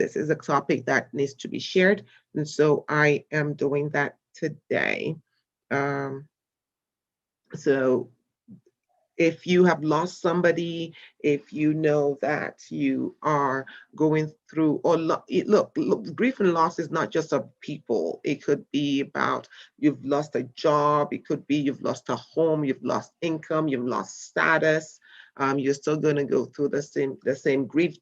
this is a topic that needs to be shared. And so I am doing that today. Um, so if you have lost somebody, if you know that you are going through, or look, grief and loss is not just of people. It could be about you've lost a job. It could be you've lost a home, you've lost income, you've lost status. You're still going to go through the same grief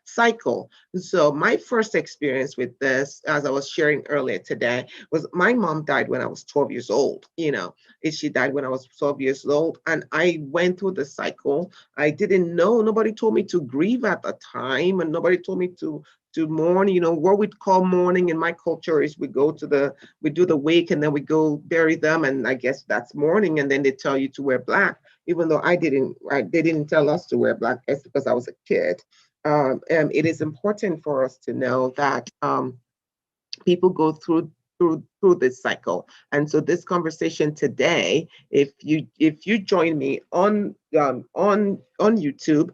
cycle. So my first experience with this, as I was sharing earlier today, was my mom died when I was 12 years old. She died when I was 12 years old, and I went through the cycle. I didn't know. Nobody told me to grieve at the time, and nobody told me to mourn. What we'd call mourning in my culture is we do the wake, and then we go bury them, and I guess that's mourning. And then they tell you to wear black, even though they didn't tell us to wear black. It's because I was a kid. And it is important for us to know that people go through this cycle. And so this conversation today, if you join me on YouTube,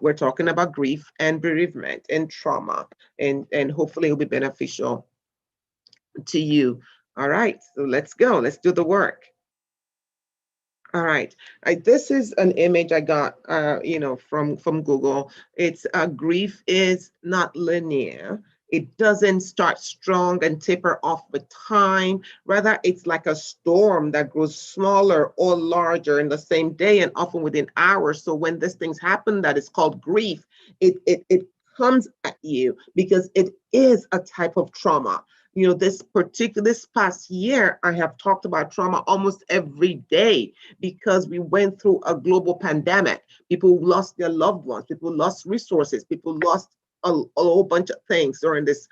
we're talking about grief and bereavement and trauma, and hopefully it'll be beneficial to you. All right, so let's go. Let's do the work. All right, this is an image I got, from Google. It's grief is not linear. It doesn't start strong and taper off with time. Rather, it's like a storm that grows smaller or larger in the same day and often within hours. So when these things happen, that is called grief. It comes at you because it is a type of trauma. This past year, I have talked about trauma almost every day because we went through a global pandemic. People lost their loved ones, people lost resources, people lost a whole bunch of things during this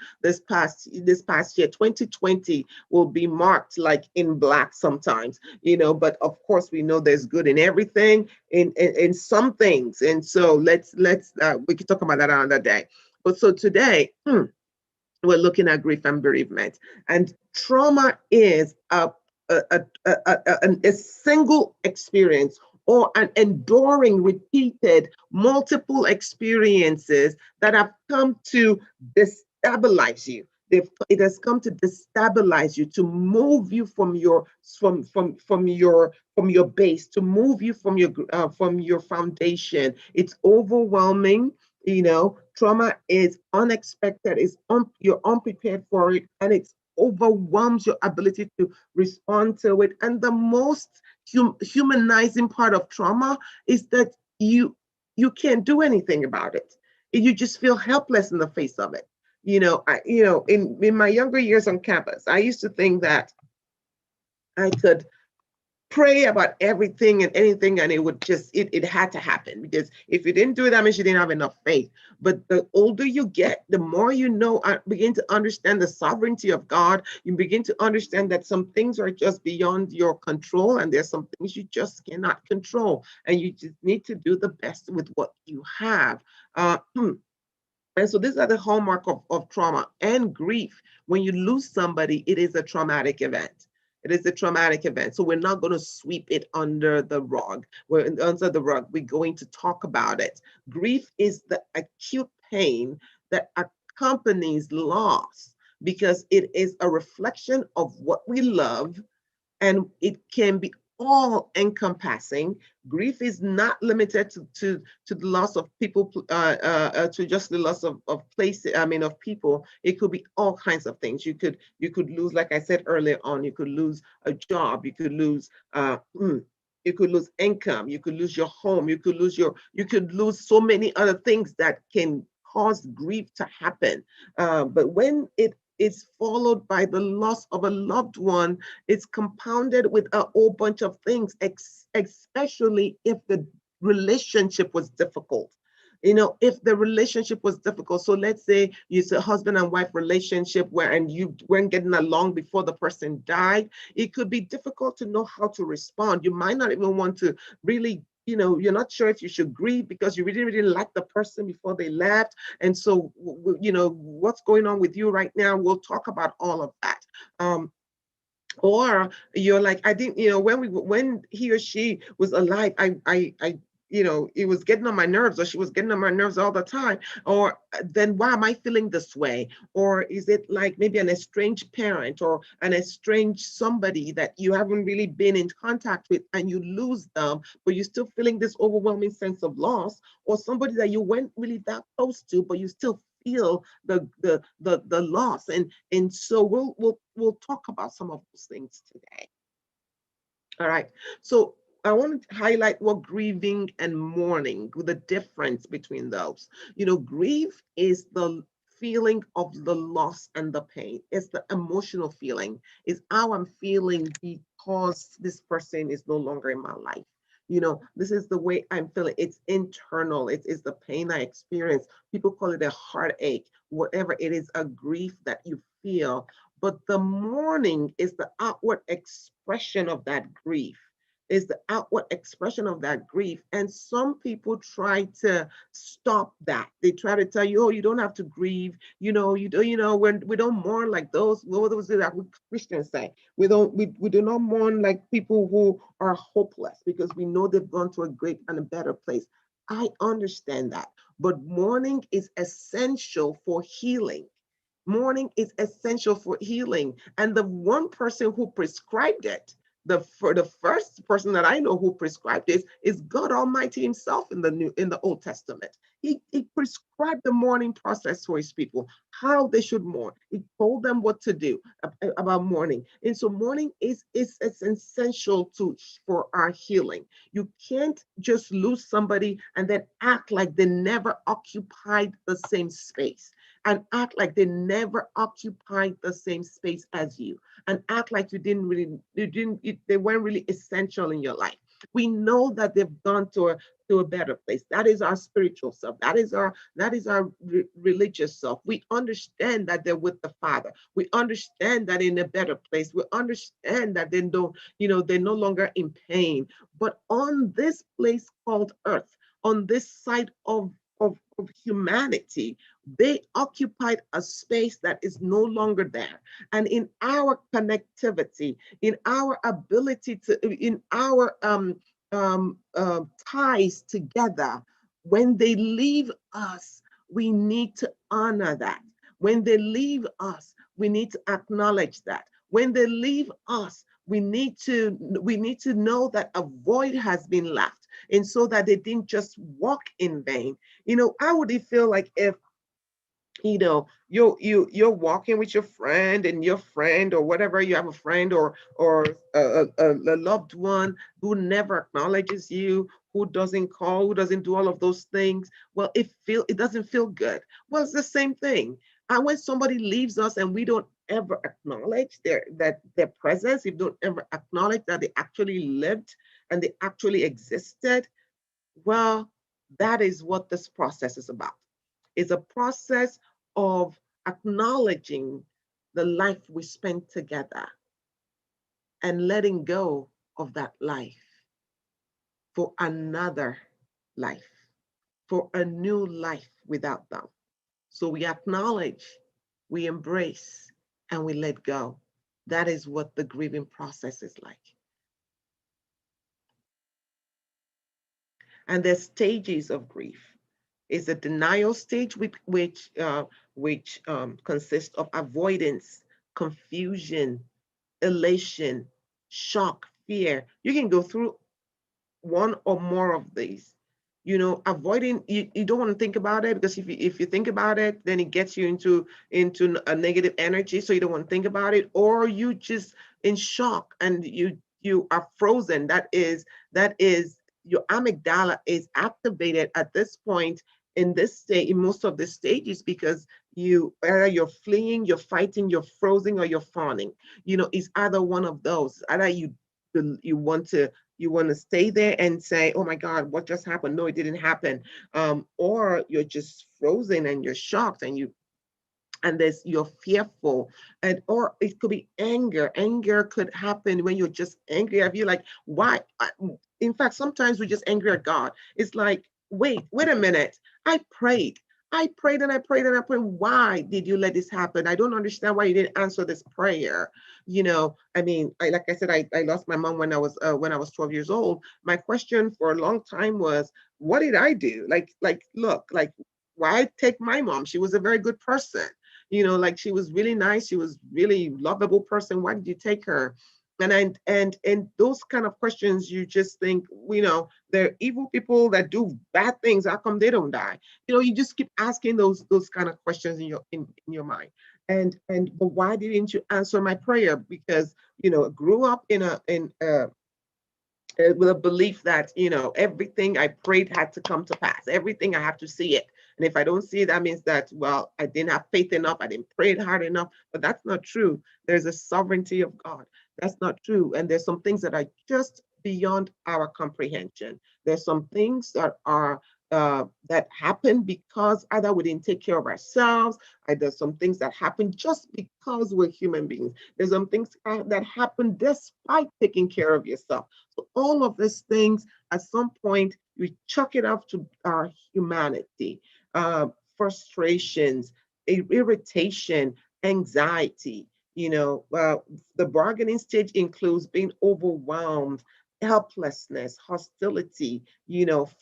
past year. 2020 will be marked like in black sometimes, but of course we know there's good in everything, in some things. And so let's we can talk about that another day. But so today, we're looking at grief and bereavement. And trauma is a single experience or an enduring, repeated, multiple experiences that have come to destabilize you. It has come to destabilize you, to move you from your base, to move you from your foundation. It's overwhelming. Trauma is unexpected, you're unprepared for it, and it overwhelms your ability to respond to it. And the most humanizing part of trauma is that you can't do anything about it. You just feel helpless in the face of it. In my younger years on campus, I used to think that I could pray about everything and anything, and it had to happen, because if you didn't do it, that means you didn't have enough faith. But the older you get, the more begin to understand the sovereignty of God. You begin to understand that some things are just beyond your control, and there's some things you just cannot control, and you just need to do the best with what you have. And so these are the hallmark of trauma and grief. When you lose somebody, it is a traumatic event. It is a traumatic event. So we're not going to sweep it under the rug. We're going to talk about it. Grief is the acute pain that accompanies loss, because it is a reflection of what we love, and it can be all encompassing. Grief is not limited to the loss of people, to just the loss of places, of people. It could be all kinds of things. You could lose, like I said earlier on, you could lose a job, you could lose income, you could lose your home, you could lose so many other things that can cause grief to happen. But when it is followed by the loss of a loved one, it's compounded with a whole bunch of things, especially if the relationship was difficult. If the relationship was difficult, so let's say it's a husband and wife relationship and you weren't getting along before the person died, it could be difficult to know how to respond. You might not even want to really, you're not sure if you should grieve because you really, really like the person before they left. And so, what's going on with you right now? We'll talk about all of that. Or you're like, I didn't, when he or she was alive, I it was getting on my nerves, or she was getting on my nerves all the time, or then why am I feeling this way? Or is it like maybe an estranged parent or an estranged somebody that you haven't really been in contact with, and you lose them, but you're still feeling this overwhelming sense of loss, or somebody that you weren't really that close to, but you still feel the loss. And so we'll talk about some of those things today. All right. So I want to highlight what grieving and mourning, the difference between those. Grief is the feeling of the loss and the pain. It's the emotional feeling. It's how I'm feeling because this person is no longer in my life. This is the way I'm feeling. It's internal. It's the pain I experience. People call it a heartache, whatever it is, a grief that you feel. But the mourning is the outward expression of that grief, is the outward expression of that grief. And some people try to stop that. They try to tell you, oh, you don't have to grieve. You do, we don't mourn like those. What was it that Christians say? We do not mourn like people who are hopeless, because we know they've gone to a great and a better place. I understand that. But mourning is essential for healing. Mourning is essential for healing. And the one person who prescribed it, for the first person that I know who prescribed this, is God Almighty Himself in the Old Testament. He prescribed the mourning process for His people, how they should mourn. He told them what to do about mourning. And so mourning is essential for our healing. You can't just lose somebody and then act like they never occupied the same space, and act like they never occupied the same space as you, and act like they weren't really essential in your life. We know that they've gone to a better place. That is our spiritual self. That is our religious self. We understand that they're with the Father. We understand that in a better place. We understand that they don't, they're no longer in pain. But on this place called earth, on this side of humanity, they occupied a space that is no longer there. And in our connectivity, in our ability in our ties together, when they leave us, we need to honor that. When they leave us, we need to acknowledge that. When they leave us, we need to know that a void has been left, and so that they didn't just walk in vain. How would it feel like if you're walking with your friend, and your friend, or whatever, you have a friend or a loved one who never acknowledges you, who doesn't call, who doesn't do all of those things? Well, it doesn't feel good. Well, it's the same thing. And when somebody leaves us and we don't ever acknowledge their presence, if we don't ever acknowledge that they actually lived and they actually existed, well, that is what this process is about. It's a process of acknowledging the life we spent together and letting go of that life for another life, for a new life without them. So we acknowledge, we embrace, and we let go. That is what the grieving process is like. And there's stages of grief. Is the denial stage, which consists of avoidance, confusion, elation, shock, fear. You can go through one or more of these. Avoiding, you don't want to think about it, because if you think about it, then it gets you into a negative energy. So you don't want to think about it, or you just in shock and you are frozen. That is your amygdala is activated at this point in this state, in most of the stages, because you're fleeing, you're fighting, you're frozen, or you're fawning. It's either one of those. Either you want to stay there and say, oh my God, what just happened? No, it didn't happen. Or you're just frozen and you're shocked, and you're fearful. Or it could be anger. Anger could happen when you're just angry at you, like, why? In fact, sometimes we're just angry at God. It's like, wait a minute. I prayed. I prayed and I prayed and I prayed. Why did you let this happen? I don't understand why you didn't answer this prayer. I mean, like I said, I lost my mom when I was 12 years old. My question for a long time was, what did I do? Look, like, why take my mom? She was a very good person. Like, she was really nice. She was really lovable person. Why did you take her? And those kind of questions, you just think, they're evil people that do bad things. How come they don't die? You just keep asking those kind of questions in your mind. But why didn't you answer my prayer? Because I grew up with a belief that everything I prayed had to come to pass. Everything, I have to see it. And if I don't see it, that means that, well, I didn't have faith enough. I didn't pray it hard enough. But that's not true. There's a sovereignty of God. That's not true. And there's some things that are just beyond our comprehension. There's some things that happen because either we didn't take care of ourselves. There's some things that happen just because we're human beings. There's some things that happen despite taking care of yourself. So all of these things, at some point, we chuck it off to our humanity. Frustrations, irritation, anxiety. The bargaining stage includes being overwhelmed, helplessness, hostility,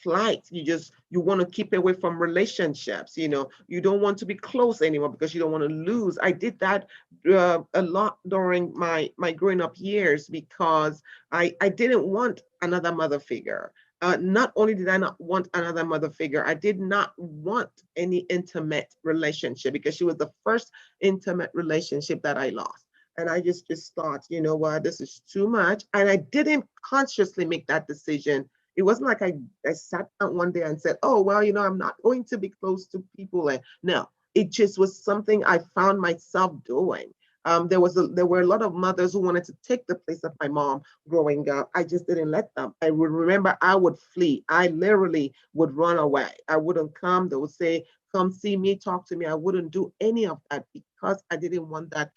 flight. You want to keep away from relationships. You don't want to be close anymore because you don't want to lose. I did that a lot during my growing up years because I didn't want another mother figure. Not only did I not want another mother figure, I did not want any intimate relationship because she was the first intimate relationship that I lost. And I just thought, you know what, this is too much. And I didn't consciously make that decision. It wasn't like I sat down one day and said, oh, well, I'm not going to be close to people. And no, it just was something I found myself doing. There were a lot of mothers who wanted to take the place of my mom growing up. I just didn't let them. I would remember I would flee. I literally would run away. I wouldn't come. They would say, come see me, talk to me. I wouldn't do any of that because I didn't want that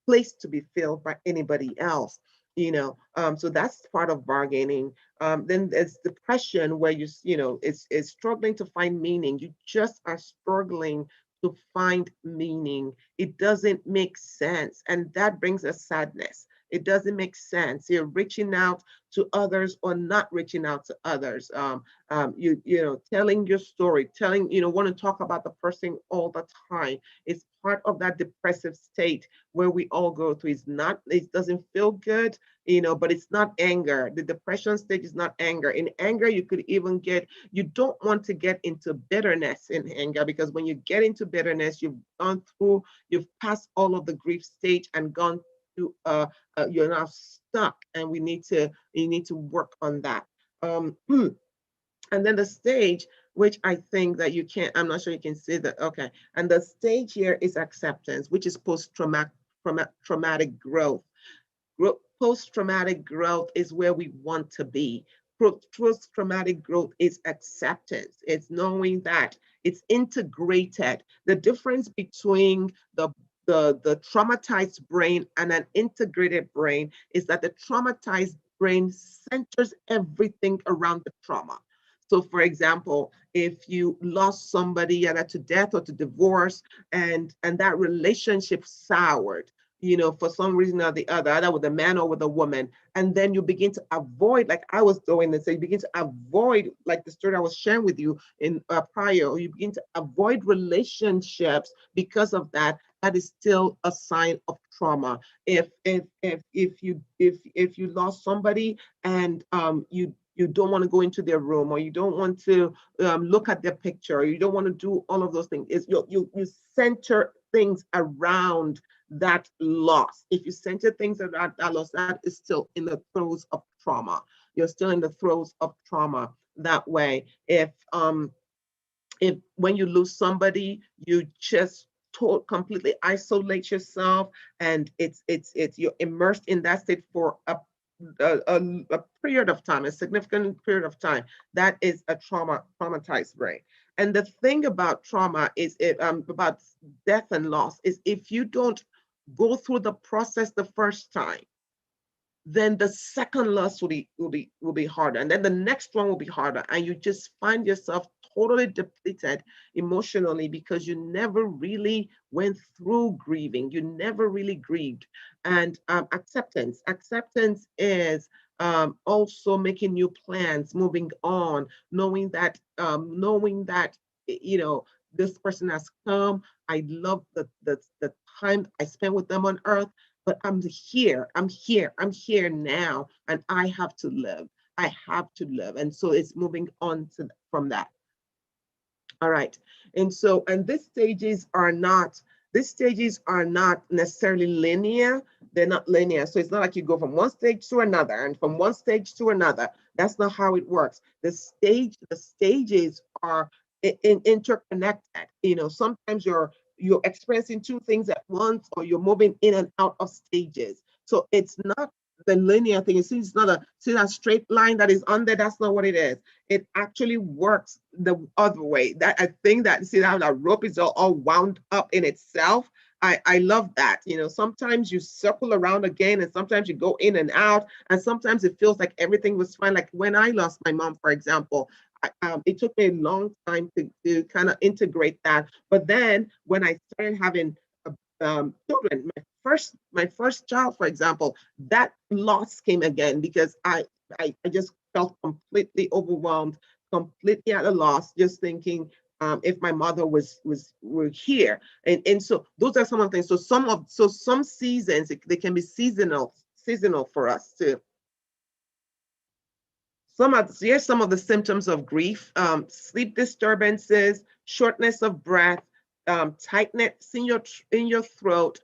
place to be filled by anybody else. So that's part of bargaining. Then there's depression, where it's struggling to find meaning. You just are struggling to find meaning. It doesn't make sense, and that brings a sadness. It doesn't make sense. You're reaching out to others or not reaching out to others. Telling your story, want to talk about the person all the time. It's part of that depressive state where we all go through. It doesn't feel good, but it's not anger. The depression stage is not anger. In anger, you don't want to get into bitterness in anger, because when you get into bitterness, you've passed all of the grief stage and gone to you're now stuck, and you need to work on that. And then the stage, which I think that I'm not sure you can see that. Okay. And the stage here is acceptance, which is post-traumatic growth. Post-traumatic growth is where we want to be. Post-traumatic growth is acceptance. It's knowing that it's integrated. The difference between the traumatized brain and an integrated brain is that the traumatized brain centers everything around the trauma. So, for example, if you lost somebody either to death or to divorce, and that relationship soured, for some reason or the other, either with a man or with a woman, and then you begin to avoid, like I was doing this, so you begin to avoid, like the story I was sharing with you in prior, or you begin to avoid relationships because of that. That is still a sign of trauma. If you lost somebody and you don't want to go into their room, or you don't want to look at their picture, or you don't want to do all of those things, you center things around that loss. If you center things around that loss, that is still in the throes of trauma. You're still in the throes of trauma that way. If when you lose somebody, you just completely isolate yourself, and you're immersed in that state for a period of time, a significant period of time. That is a traumatized brain. And the thing about trauma is about death and loss is, if you don't go through the process the first time, then the second loss will be harder, and then the next one will be harder, and you just find yourself totally depleted emotionally because you never really went through grieving. You never really grieved. And acceptance is also making new plans, moving on, knowing that you know this person has come. I love the time I spent with them on earth, but I'm here now, and I have to live. I have to live. And so it's moving on from that. All right. And so, and these stages are not necessarily linear. They're not linear. So it's not like you go from one stage to another and from one stage to another. That's not how it works. The stages are interconnected. Sometimes you're experiencing two things at once, or you're moving in and out of stages. So it's not the linear thing. It's not that straight line that is on there. That's not what it is. It actually works the other way. That I think that, see how that rope is all wound up in itself. I love that. Sometimes you circle around again, and sometimes you go in and out, and sometimes it feels like everything was fine. Like when I lost my mom, for example, it took me a long time to kind of integrate that. But then when I started having children, my first child, for example, that loss came again because I just felt completely overwhelmed, completely at a loss, just thinking if my mother were here. And so those are some of the things. So some seasons, they can be seasonal for us too. Here's some of the symptoms of grief: sleep disturbances, shortness of breath, tightness in your throat,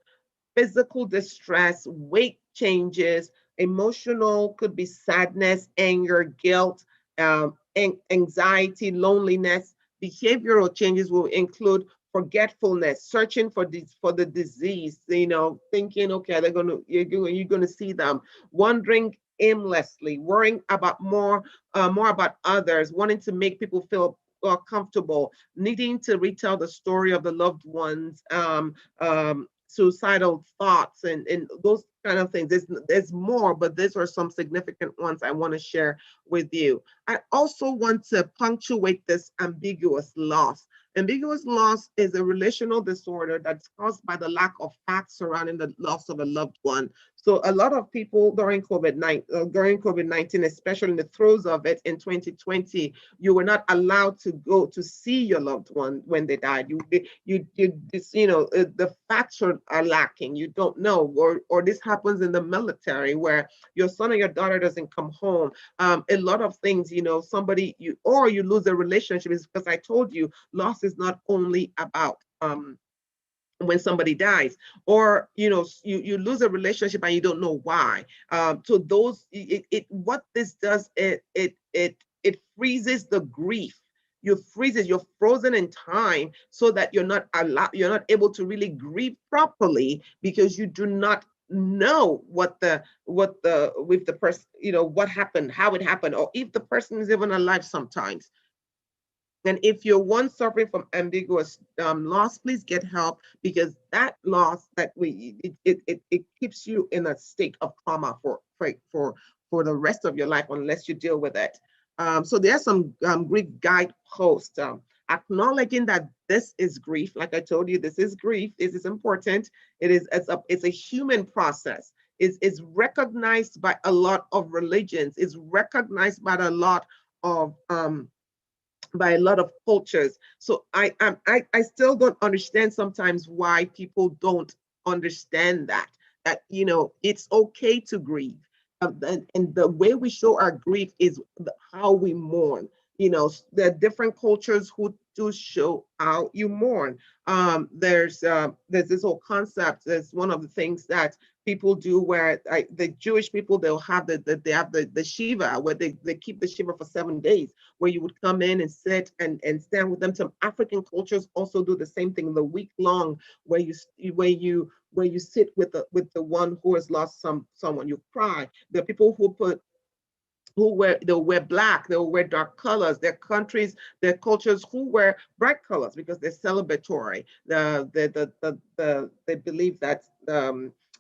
physical distress, weight changes, emotional, could be sadness, anger, guilt, anxiety, loneliness. Behavioral changes will include forgetfulness, searching for the disease, thinking, okay, you're gonna see them, wandering aimlessly, worrying about more about others, wanting to make people feel comfortable, needing to retell the story of the loved ones, suicidal thoughts, and those kind of things. There's more, but these are some significant ones I want to share with you. I also want to punctuate this ambiguous loss. Ambiguous loss is a relational disorder that's caused by the lack of facts surrounding the loss of a loved one. So a lot of people during COVID-19, especially in the throes of it in 2020, you were not allowed to go to see your loved one when they died. The facts are lacking. You don't know, or this happens in the military where your son or your daughter doesn't come home. A lot of things, you lose a relationship, is because I told you, loss is not only about when somebody dies, or you lose a relationship and you don't know why. So those what this does, it freezes the grief. You're frozen in time, so that you're not able to really grieve properly, because you do not know what the with the person, what happened, how it happened, or if the person is even alive sometimes. And if you're one suffering from ambiguous loss, please get help, because that loss it keeps you in a state of trauma for the rest of your life, unless you deal with it. So there are some grief guideposts. Acknowledging that this is grief. Like I told you, this is grief. This is important. It's a human process. It's recognized by a lot of religions. It's recognized by a lot of cultures. So I still don't understand sometimes why people don't understand that it's okay to grieve. And the way we show our grief is how we mourn. There are different cultures who do show how you mourn. There's this whole concept. There's one of the things that people do where the Jewish people, they'll have the Shiva, where they keep the Shiva for 7 days, where you would come in and sit and stand with them. Some African cultures also do the same thing, the week long, where you sit with the one who has lost someone. You cry. There are people they'll wear black, they'll wear dark colors. Their countries, their cultures who wear bright colors because they're celebratory. They believe that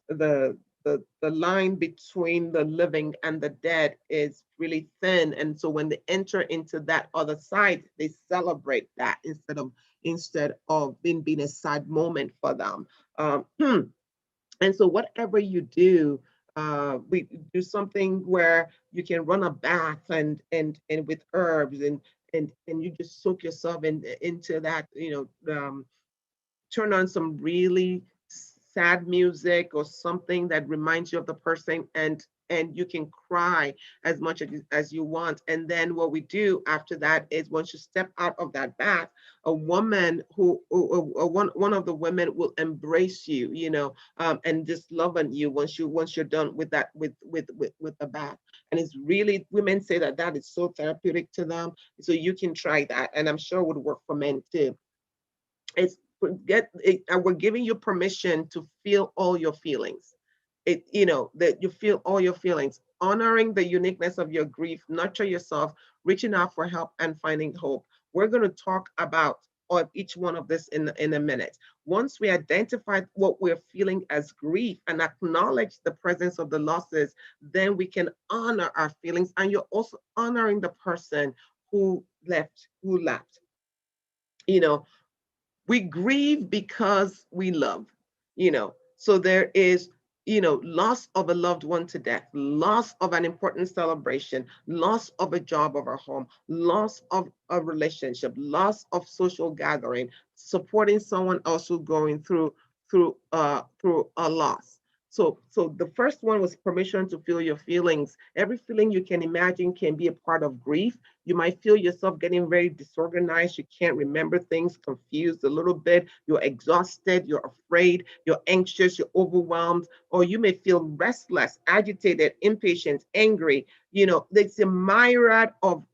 the the line between the living and the dead is really thin. And so when they enter into that other side, they celebrate that instead of being a sad moment for them. And so whatever you do, we do something where you can run a bath and with herbs and you just soak yourself into that, turn on some really sad music or something that reminds you of the person, and you can cry as much as you want. And then what we do after that is once you step out of that bath, a woman one of the women will embrace you, and just love on you once you're done with that with the bath. And it's really, women say that that is so therapeutic to them. So you can try that, and I'm sure it would work for men too. It's we're giving you permission to feel all your feelings. That you feel all your feelings, honoring the uniqueness of your grief, nurture yourself, reaching out for help, and finding hope. We're going to talk about each one of this in a minute. Once we identify what we're feeling as grief and acknowledge the presence of the losses, then we can honor our feelings, and you're also honoring the person who left. you know we grieve because we love, so there is, loss of a loved one to death, loss of an important celebration, loss of a job or a home, loss of a relationship, loss of social gathering, supporting someone also going through a loss. So the first one was permission to feel your feelings. Every feeling you can imagine can be a part of grief. You might feel yourself getting very disorganized. You can't remember things, confused a little bit. You're exhausted. You're afraid. You're anxious. You're overwhelmed. Or you may feel restless, agitated, impatient, angry. There's a myriad of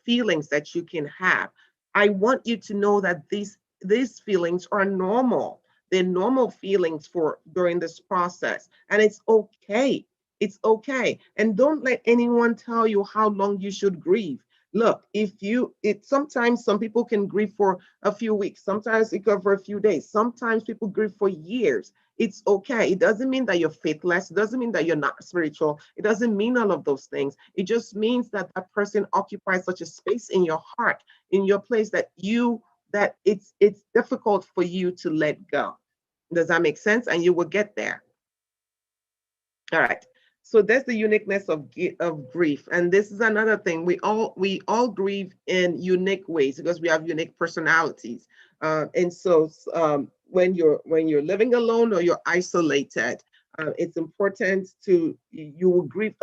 feelings that you can have. I want you to know that these feelings are normal. They're normal feelings for during this process, and it's okay. It's okay. And don't let anyone tell you how long you should grieve. Look, sometimes some people can grieve for a few weeks, sometimes it goes for a few days, sometimes people grieve for years. It's okay. It doesn't mean that you're faithless. It doesn't mean that you're not spiritual. It doesn't mean all of those things. It just means that that person occupies such a space in your heart, in your place, that it's difficult for you to let go. Does that make sense? And you will get there. All right. So that's the uniqueness of grief. And this is another thing. We all grieve in unique ways because we have unique personalities. And so when you're living alone or you're isolated, it's important you will grieve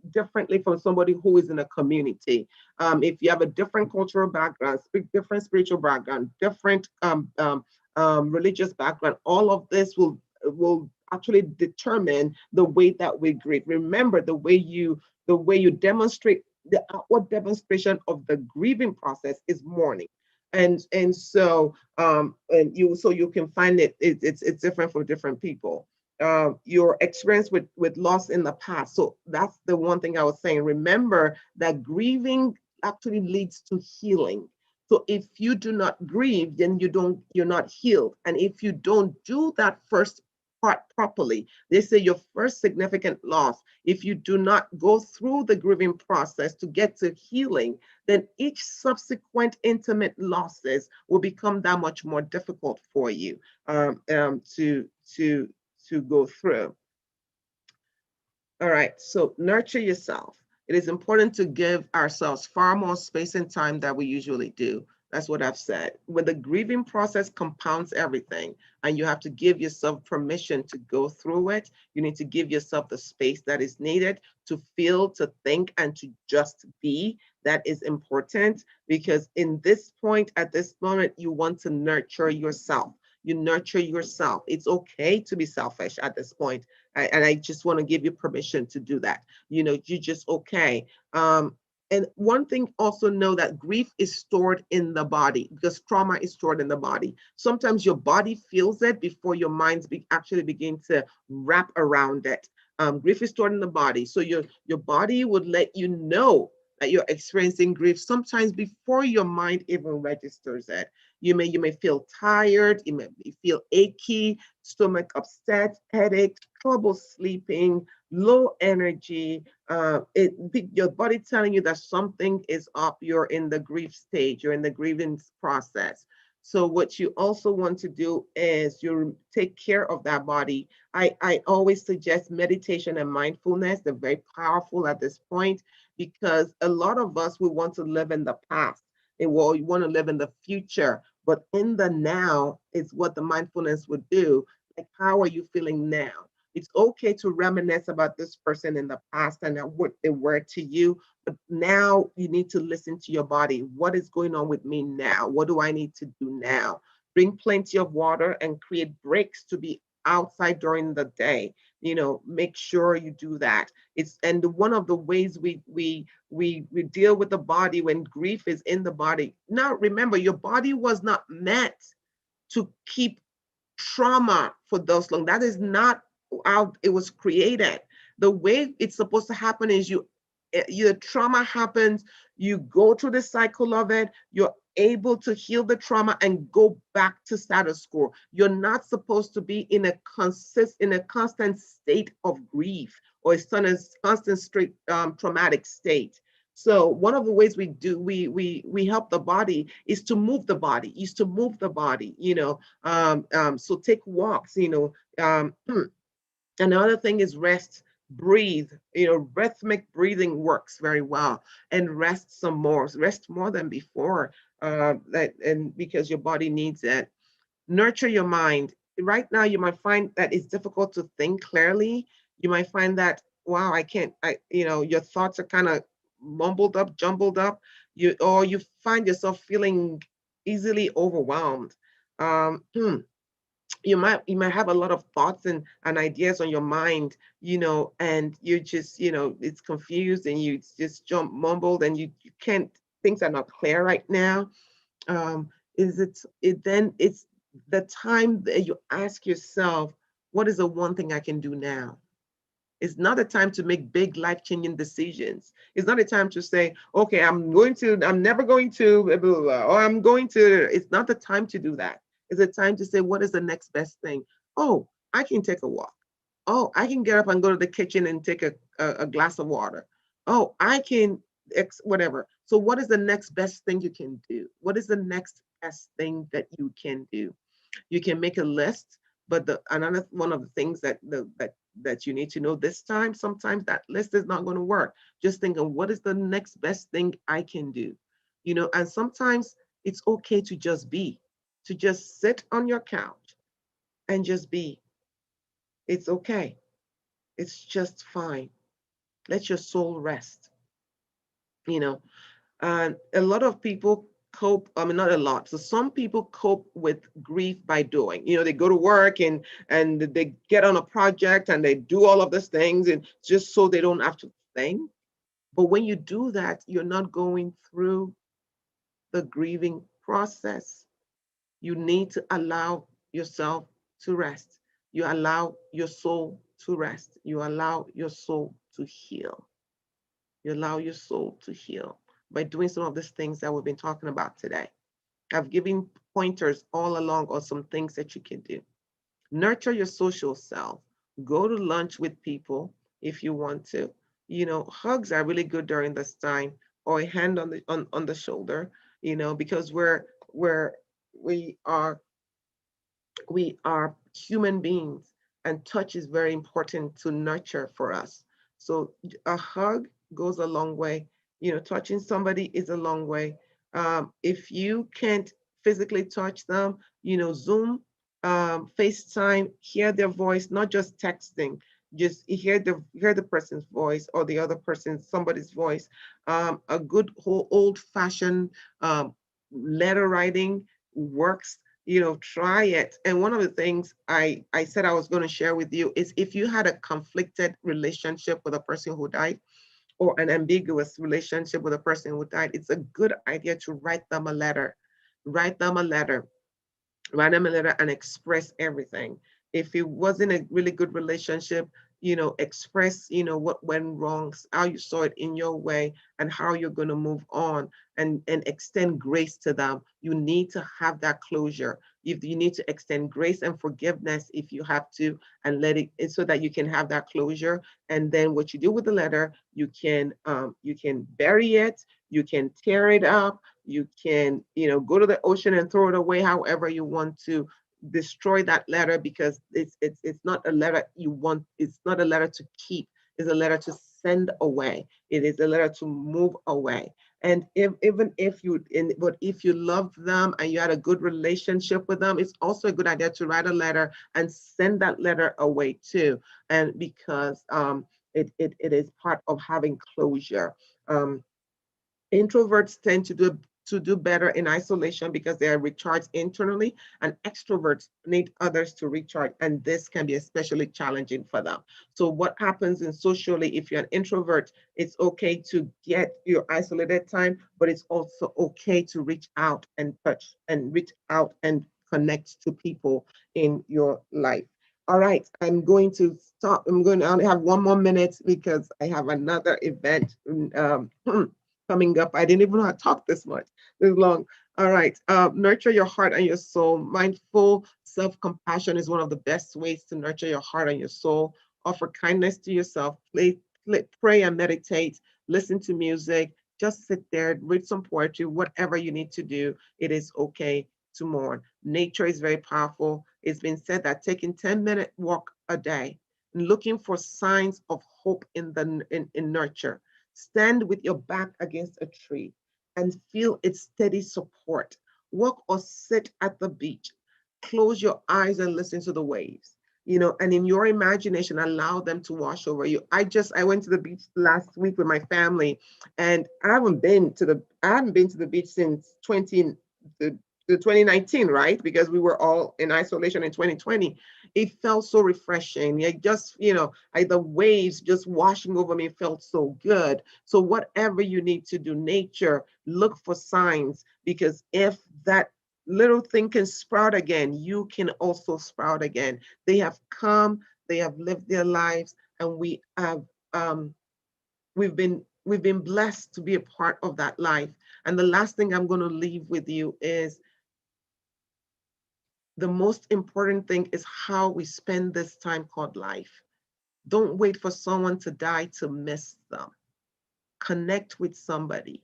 differently from somebody who is in a community. If you have a different cultural background, different spiritual background, different religious background, all of this will actually determine the way that we grieve. Remember, the way you demonstrate, the outward demonstration of the grieving process is mourning. And so you can find it's different for different people. Your experience with loss in the past. So that's the one thing I was saying. Remember that grieving actually leads to healing. So if you do not grieve, then you're not healed. And if you don't do that first part properly, they say your first significant loss, if you do not go through the grieving process to get to healing, then each subsequent intimate losses will become that much more difficult for you to go through. All right, so nurture yourself. It is important to give ourselves far more space and time than we usually do. That's what I've said. When the grieving process compounds everything, and you have to give yourself permission to go through it, you need to give yourself the space that is needed to feel, to think, and to just be. That is important because in this point, at this moment, you want to nurture yourself. You nurture yourself. It's okay to be selfish at this point. And I just want to give you permission to do that. You're just okay. And one thing, also know that grief is stored in the body because trauma is stored in the body. Sometimes your body feels it before your minds actually begin to wrap around it. Grief is stored in the body. So your body would let you know that you're experiencing grief sometimes before your mind even registers it. You may feel tired, you may feel achy, stomach upset, headache, trouble sleeping, low energy, your body telling you that something is up, you're in the grief stage, you're in the grievance process. So what you also want to do is you take care of that body. I always suggest meditation and mindfulness. They're very powerful at this point because a lot of us, we want to live in the past and well, you want to live in the future, but in the now is what the mindfulness would do. Like, how are you feeling now? It's okay to reminisce about this person in the past and what they were to you, but now you need to listen to your body. What is going on with me now? What do I need to do now? Drink plenty of water and create breaks to be outside during the day. Make sure you do that. It's and one of the ways we deal with the body when grief is in the body. Now remember, your body was not meant to keep trauma for those long. That is not how it was created. The way it's supposed to happen is your trauma happens, you go through the cycle of it, you're able to heal the trauma and go back to status quo. You're not supposed to be in a constant state of grief or a constant straight traumatic state. So one of the ways we help the body is to move the body, so take walks, Another thing is rest, breathe. Rhythmic breathing works very well, and rest more than before. And because your body needs it. Nurture your mind. Right now, you might find that it's difficult to think clearly. You might find that, wow, I can't. Your thoughts are kind of mumbled up, jumbled up. You find yourself feeling easily overwhelmed. Um, you might have a lot of thoughts and ideas on your mind, and you just, it's confused and you just jump mumbled and you can't, things are not clear right now. Is it then it's the time that you ask yourself, what is the one thing I can do now? It's not a time to make big life-changing decisions. It's not a time to say, okay, I'm never going to, blah, blah, blah, or I'm going to, it's not the time to do that. It's a time to say, what is the next best thing? Oh, I can take a walk. Oh, I can get up and go to the kitchen and take a glass of water. Oh, I can, whatever. So what is the next best thing you can do? What is the next best thing that you can do? You can make a list, but another one of the things that you need to know this time, sometimes that list is not going to work. Just think of what is the next best thing I can do. And sometimes it's okay to just sit on your couch and just be. It's okay. It's just fine. Let your soul rest. You know, And a lot of people cope, I mean, not a lot. So some people cope with grief by doing. They go to work and they get on a project and they do all of these things and just so they don't have to think. But when you do that, you're not going through the grieving process. You need to allow yourself to rest. You allow your soul to rest. You allow your soul to heal. You allow your soul to heal by doing some of these things that we've been talking about today. I've given pointers all along on some things that you can do. Nurture your social self. Go to lunch with people if you want to. Hugs are really good during this time, or a hand on the shoulder, because we're we are we are human beings, and touch is very important to nurture for us. So a hug goes a long way. Touching somebody is a long way. If you can't physically touch them, Zoom, FaceTime, hear their voice, not just texting. Just hear the person's voice or the other person's somebody's voice. A good whole old-fashioned letter writing works. Try it. And one of the things I said I was going to share with you is, if you had a conflicted relationship with a person who died, or an ambiguous relationship with a person who died, it's a good idea to write them a letter. Write them a letter. Write them a letter and express everything. If it wasn't a really good relationship, express, what went wrong, how you saw it in your way, and how you're going to move on, and extend grace to them. You need to have that closure. If you need to extend grace and forgiveness if you have to, and let it, so that you can have that closure. And then what you do with the letter, you can bury it, you can tear it up, you can, go to the ocean and throw it away, however you want to destroy that letter, because it's not a letter you want. It's not a letter to keep. It's a letter to send away. It is a letter to move away. And even if but if you love them and you had a good relationship with them, it's also a good idea to write a letter and send that letter away too. And because it is part of having closure. Introverts tend to do better in isolation because they are recharged internally, and extroverts need others to recharge, and this can be especially challenging for them. So what happens in socially, if you're an introvert, it's okay to get your isolated time, but it's also okay to reach out and touch and reach out and connect to people in your life. All right, I'm going to stop. I'm going to only have 1 more minute because I have another event coming up. I didn't even know how to talk this long. All right. Nurture your heart and your soul. Mindful self-compassion is one of the best ways to nurture your heart and your soul. Offer kindness to yourself. Pray and meditate. Listen to music. Just sit there, read some poetry, whatever you need to do. It is okay to mourn. Nature is very powerful. It's been said that taking 10-minute walk a day, looking for signs of hope in nurture. Stand with your back against a tree and feel its steady support. Walk or sit at the beach. Close your eyes and listen to the waves. And in your imagination, allow them to wash over you. I went to the beach last week with my family, and I haven't been to the beach since 2019, right? Because we were all in isolation in 2020. It felt so refreshing. It just, the waves just washing over me felt so good. So whatever you need to do, nature, look for signs, because if that little thing can sprout again, you can also sprout again. They have come, they have lived their lives, and we've been blessed to be a part of that life. And the last thing I'm going to leave with you is, the most important thing is how we spend this time called life. Don't wait for someone to die to miss them. Connect with somebody.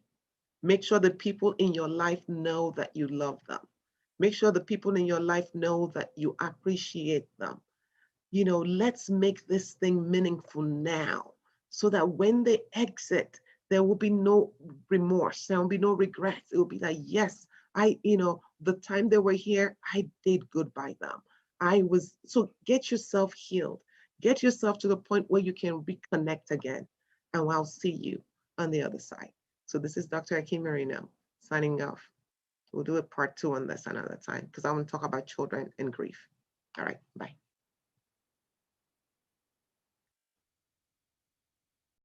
Make sure the people in your life know that you love them. Make sure the people in your life know that you appreciate them. Let's make this thing meaningful now, so that when they exit, there will be no remorse. There will be no regrets. It will be like, yes, the time they were here, I did good by them. So get yourself healed. Get yourself to the point where you can reconnect again. And I'll see you on the other side. So this is Dr. Aki Marino signing off. We'll do a part 2 on this another time, because I want to talk about children and grief. All right, bye.